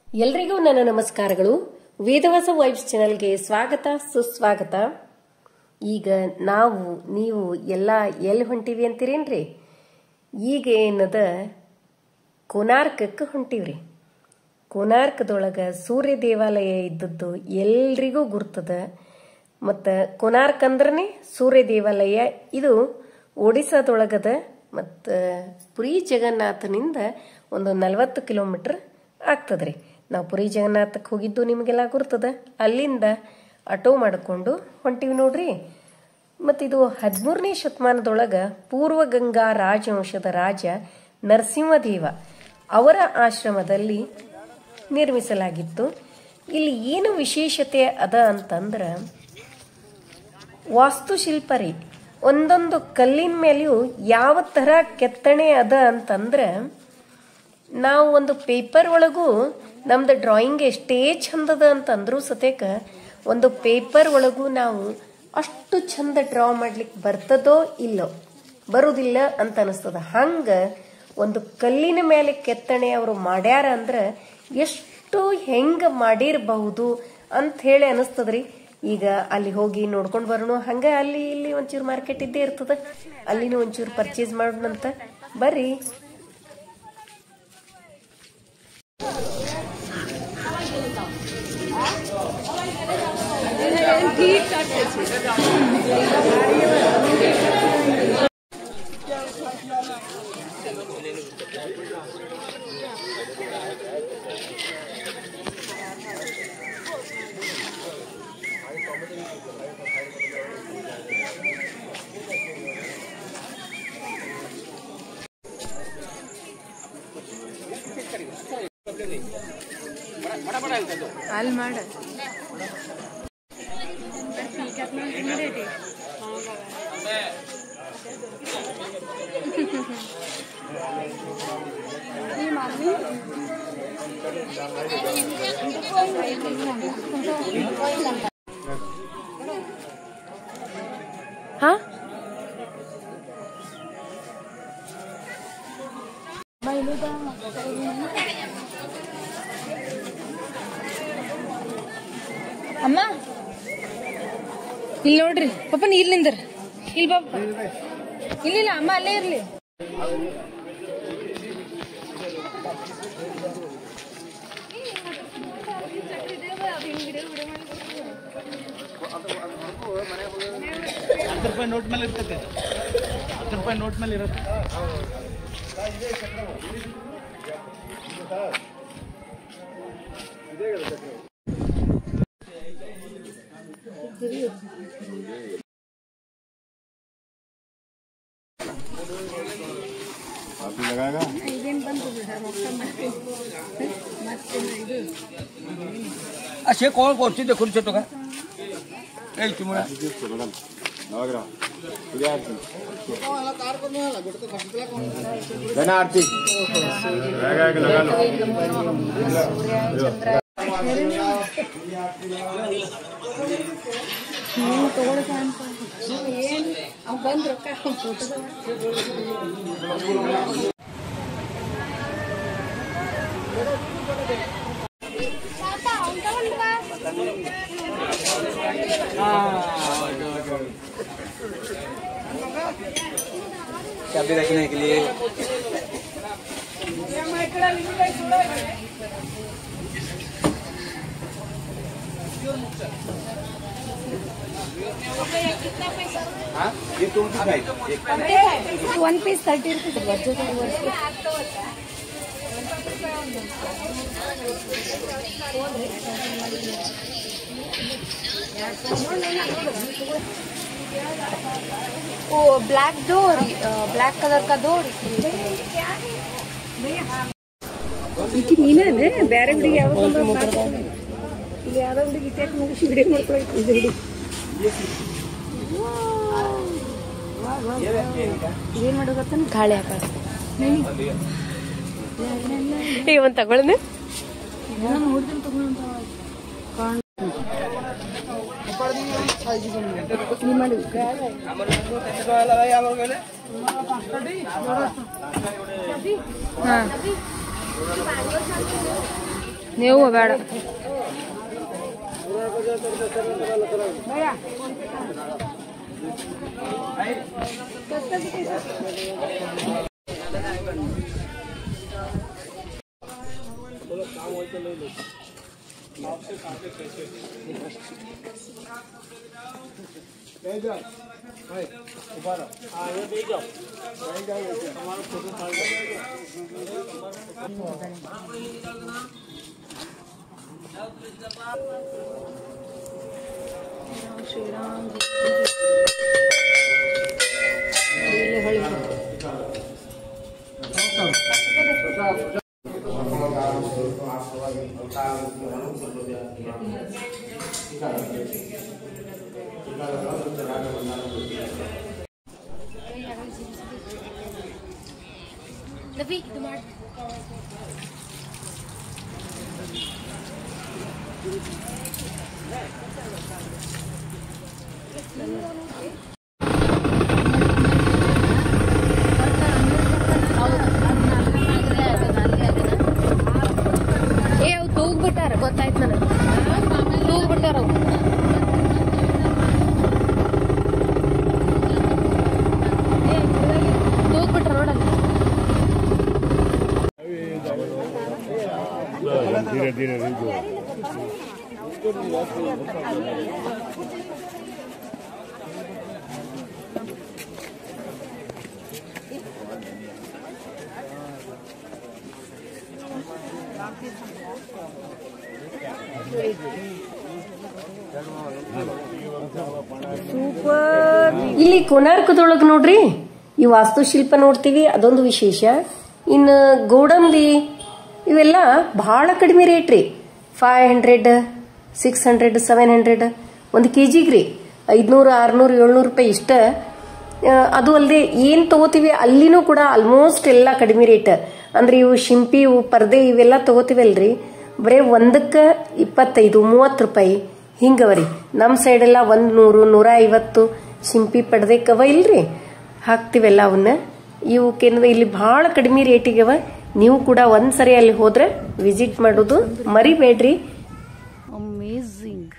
ಎಲ್ರಿಗೂ ನನ್ನ ನಮಸ್ಕಾರಗಳು. ವೇದವಾಸ ವೈಬ್ಸ್ ಚಾನೆಲ್ಗೆ ಸ್ವಾಗತ ಸುಸ್ವಾಗತ. ಈಗ ನೀವು ಎಲ್ಲ ಎಲ್ಲಿ ಹೊಂಟಿವಿ ಅಂತೀರೇನ್ರಿ? ಈಗ ಏನದ ಕೋನಾರ್ಕಕ್ಕೆ ಹೊಂಟಿವ್ರಿ. ಕೋನಾರ್ಕದೊಳಗ ಸೂರ್ಯ ದೇವಾಲಯ ಇದ್ದದ್ದು ಎಲ್ರಿಗೂ ಗುರ್ತದ. ಮತ್ತು ಕೋನಾರ್ಕ್ ಅಂದ್ರನೇ ಸೂರ್ಯ ದೇವಾಲಯ. ಇದು ಒಡಿಸ್ಸಾದೊಳಗದ ಮತ್ತು ಪುರಿ ಜಗನ್ನಾಥನಿಂದ ಒಂದು 40 ಕಿಲೋಮೀಟರ್ ಆಗ್ತದ್ರಿ. ನಾವು ಪುರಿ ಜಗನ್ನಾಥಕ್ಕೆ ಹೋಗಿದ್ದು ನಿಮಗೆಲ್ಲ ಗುರ್ತದ. ಅಲ್ಲಿಂದ ಆಟೋ ಮಾಡಿಕೊಂಡು ಹೊಂಟಿವಿ ನೋಡ್ರಿ. ಮತ್ತಿದು 13ನೇ ಶತಮಾನದೊಳಗೆ ಪೂರ್ವ ಗಂಗಾ ರಾಜವಂಶದ ರಾಜ ನರಸಿಂಹದೇವ ಅವರ ಆಶ್ರಮದಲ್ಲಿ ನಿರ್ಮಿಸಲಾಗಿತ್ತು. ಇಲ್ಲಿ ಏನು ವಿಶೇಷತೆ ಅದ ಅಂತಂದ್ರೆ ವಾಸ್ತುಶಿಲ್ಪ ರೀ. ಒಂದೊಂದು ಕಲ್ಲಿನ ಮೇಲೆಯೂ ಯಾವ ಥರ ಕೆತ್ತನೆ ಅದ ಅಂತಂದ್ರೆ ನಾವು ಒಂದು ಪೇಪರ್ ಒಳಗೂ ನಮ್ದು ಡ್ರಾಯಿಂಗ್ ಎಷ್ಟೇ ಚಂದದ ಅಂತಂದ್ರೂ ಸತೇಕ ಒಂದು ಪೇಪರ್ ಒಳಗೂ ನಾವು ಅಷ್ಟು ಚಂದ ಡ್ರಾ ಮಾಡ್ಲಿಕ್ಕೆ ಬರ್ತದೋ ಇಲ್ಲೋ ಬರುವುದಿಲ್ಲ ಅಂತ ಅನಿಸ್ತದ. ಹಂಗೆ ಒಂದು ಕಲ್ಲಿನ ಮೇಲೆ ಕೆತ್ತನೆ ಅವರು ಮಾಡ್ಯಾರ ಅಂದ್ರೆ ಎಷ್ಟು ಹೆಂಗೆ ಮಾಡಿರಬಹುದು ಅಂತ ಹೇಳಿ ಅನಿಸ್ತದ್ರಿ. ಈಗ ಅಲ್ಲಿ ಹೋಗಿ ನೋಡ್ಕೊಂಡು ಬರೋಣ. ಹಂಗೆ ಅಲ್ಲಿ ಇಲ್ಲಿ ಒಂಚೂರು ಮಾರ್ಕೆಟ್ ಇದ್ದೇ ಇರ್ತದ, ಅಲ್ಲಿನೂ ಒಂಚೂರು ಪರ್ಚೇಸ್ ಮಾಡೋಣಂತ ಬರ್ರಿ. ಅಲ್ಲಿ ಮಾಡ ಅಮ್ಮ ಇಲ್ಲಿ ನೋಡ್ರಿ ಪಾಪ ನೀರ್ ನಿಂದ್ರ ಇಲ್ಲಿ ಪಾಪ ಇಲ್ಲ ಅಮ್ಮ ಅಲ್ಲೇ ಇರ್ಲಿ. ₹10 ನೋಟ್ ಮೇಲೆ ಇರ್ತದೆ. ₹10 ನೋಟ್ ಮೇಲೆ ಇರುತ್ತೆ. असे कोण कोणती देखून शकतो का धन आरती चाबी रखने के लिए हाँ ये तुम दिखाई 1 पीस 30 रुपीस वो ब्लैक दो, ब्लैक कलर का दो. ನೀನೇ ಬೇರೆ ಹುಡುಗಿ ಯಾವ್ದು ಇಲ್ಲಿ ಯಾವ್ದೋ ಹುಡುಗಿ ಇಟ್ಯಾಕ್ ಮುಗಿಸಿ ವಿಡಿಯೋ ಮಾಡ್ಕೊಳ್ತಿದ್ದೆ ಹುಡುಗಿ. ಏನ್ ಮಾಡೋಗತ್ತ ಗಾಳಿ ಹಾಕ ಒಂದು ತಗೊಳ್ಳನೆ ನೋಡಿದ್ರೆ ತಗೊಂಡು ನೀವು ಬೇಡ ಶ್ರೀರಾಮ್ ತೂಗ್ಬಿಟ್ಟಾರ ಗೊತ್ತಾಯ್ತು ನನಗೆ ತೂಗ್ಬಿಟ್ಟಾರ ತೂಗ್ಬಿಟ್ರ ನೋಡಲ್ಲ धीरे धीरे ಸೂಪರ್. ಇಲ್ಲಿ ಕೋನಾರ್ಕದೊಳಗೆ ನೋಡ್ರಿ ಈ ವಾಸ್ತುಶಿಲ್ಪ ನೋಡ್ತೀವಿ, ಅದೊಂದು ವಿಶೇಷ. ಇನ್ನು ಗೋಡಂಬಿ ಇವೆಲ್ಲ ಬಹಳ ಕಡಿಮೆ ರೇಟ್ ರೀ. 500, 600, 700 ಒಂದು ಕೆಜಿಗೆ ರೀ. 500, 600, 700 ರೂಪಾಯಿ ಇಷ್ಟ. ಅದು ಅಲ್ಲದೆ ಏನು ತಗೋತೀವಿ ಅಲ್ಲಿನೂ ಕೂಡ ಆಲ್ಮೋಸ್ಟ್ ಎಲ್ಲ ಕಡಿಮೆ ರೇಟ್. ಅಂದ್ರೆ ಇವು ಶಿಂಪಿ, ಇವು ಪರ್ದೆ ಇವೆಲ್ಲ ತಗೋತೀವಲ್ರಿ, ಬರೀ ಒಂದಕ್ಕೆ 25, 30 ರೂಪಾಯಿ ಹಿಂಗವರಿ. ನಮ್ಮ ಸೈಡೆಲ್ಲ 100, 150 ಶಿಂಪಿ ಪಡ್ದಕ್ಕವ ಇಲ್ರಿ, ಹಾಕ್ತಿವೆಲ್ಲ ಅವನ್ನ. ಇವಕ್ಕೇನದ ಇಲ್ಲಿ ಬಹಳ ಕಡಿಮೆ ರೇಟಿಗವ. ನೀವು ಕೂಡ ಒಂದ್ಸರಿ ಅಲ್ಲಿ ಹೋದ್ರೆ ವಿಸಿಟ್ ಮಾಡೋದು ಮರಿಬೇಡ್ರಿ. ಅಮೇಜಿಂಗ್.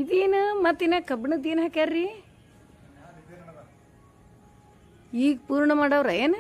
ಇದೇನು ಮತ್ತಿನ ಕಬ್ಬಣದ ಏನ್ ಹಾಕ್ಯಾರ್ರಿ? ಈಗ ಪೂರ್ಣ ಮಾಡವ್ರ ಏನ?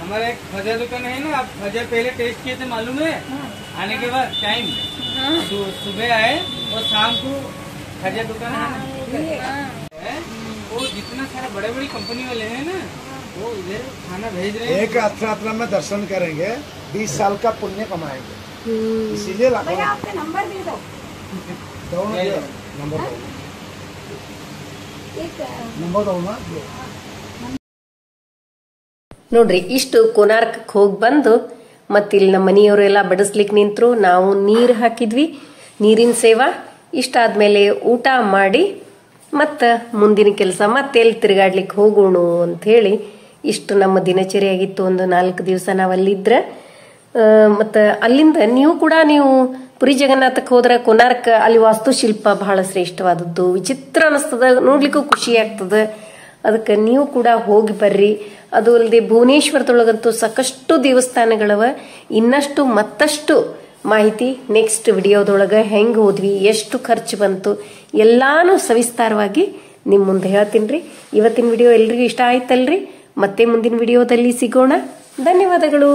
हमारे खजा दुकान है ना, आप खजा पहले टेस्ट किए थे मालूम है? आने के बाद टाइम सुबह आए और शाम को खजा दुकान है। वो जितना सारा बड़े बड़ी कंपनी वाले हैं ना, वो इधर खाना भेज रहे हैं। एक यात्रा में दर्शन करेंगे, 20 साल का पुण्य कमाएंगे, इसीलिए आपका नंबर दे दो। नंबर दो ना। ನೋಡ್ರಿ, ಇಷ್ಟು ಕೋನಾರ್ಕಕ್ಕೆ ಹೋಗಿ ಬಂದು ಮತ್ತಿಲ್ಲಿ ನಮ್ಮ ಮನೆಯವರೆಲ್ಲ ಬಡಿಸ್ಲಿಕ್ಕೆ ನಿಂತರು. ನಾವು ನೀರು ಹಾಕಿದ್ವಿ, ನೀರಿನ ಸೇವಾ. ಇಷ್ಟಾದ್ಮೇಲೆ ಊಟ ಮಾಡಿ ಮತ್ತು ಮುಂದಿನ ಕೆಲಸ ಮತ್ತೆ ಎಲ್ಲಿ ತಿರುಗಾಡ್ಲಿಕ್ಕೆ ಹೋಗೋಣ ಅಂಥೇಳಿ ಇಷ್ಟು ನಮ್ಮ ದಿನಚರಿ ಆಗಿತ್ತು. ಒಂದು 4 ದಿವಸ ನಾವು ಅಲ್ಲಿದ್ರೆ. ಮತ್ತು ಅಲ್ಲಿಂದ ನೀವು ಕೂಡ ನೀವು ಪುರಿ ಜಗನ್ನಾಥಕ್ಕೆ ಹೋದ್ರೆ ಕೋನಾರ್ಕ ಅಲ್ಲಿ ವಾಸ್ತುಶಿಲ್ಪ ಬಹಳ ಶ್ರೇಷ್ಠವಾದದ್ದು, ವಿಚಿತ್ರ ಅನಿಸ್ತದ, ನೋಡ್ಲಿಕ್ಕೂ ಖುಷಿ ಆಗ್ತದೆ. ಅದಕ್ಕೆ ನೀವು ಕೂಡ ಹೋಗಿ ಬರ್ರಿ. ಅದು ಅಲ್ಲದೆ ಭುವನೇಶ್ವರದೊಳಗಂತೂ ಸಾಕಷ್ಟು ದೇವಸ್ಥಾನಗಳವ. ಇನ್ನಷ್ಟು ಮತ್ತಷ್ಟು ಮಾಹಿತಿ ನೆಕ್ಸ್ಟ್ ವಿಡಿಯೋದೊಳಗೆ ಹೆಂಗೆ ಹೋದ್ವಿ, ಎಷ್ಟು ಖರ್ಚು ಬಂತು ಎಲ್ಲಾನು ಸವಿಸ್ತಾರವಾಗಿ ನಿಮ್ಮ ಮುಂದೆ ಹೇಳ್ತೀನಿ ರೀ. ಇವತ್ತಿನ ವಿಡಿಯೋ ಎಲ್ರಿಗೂ ಇಷ್ಟ ಆಯ್ತಲ್ರಿ? ಮತ್ತೆ ಮುಂದಿನ ವಿಡಿಯೋದಲ್ಲಿ ಸಿಗೋಣ. ಧನ್ಯವಾದಗಳು.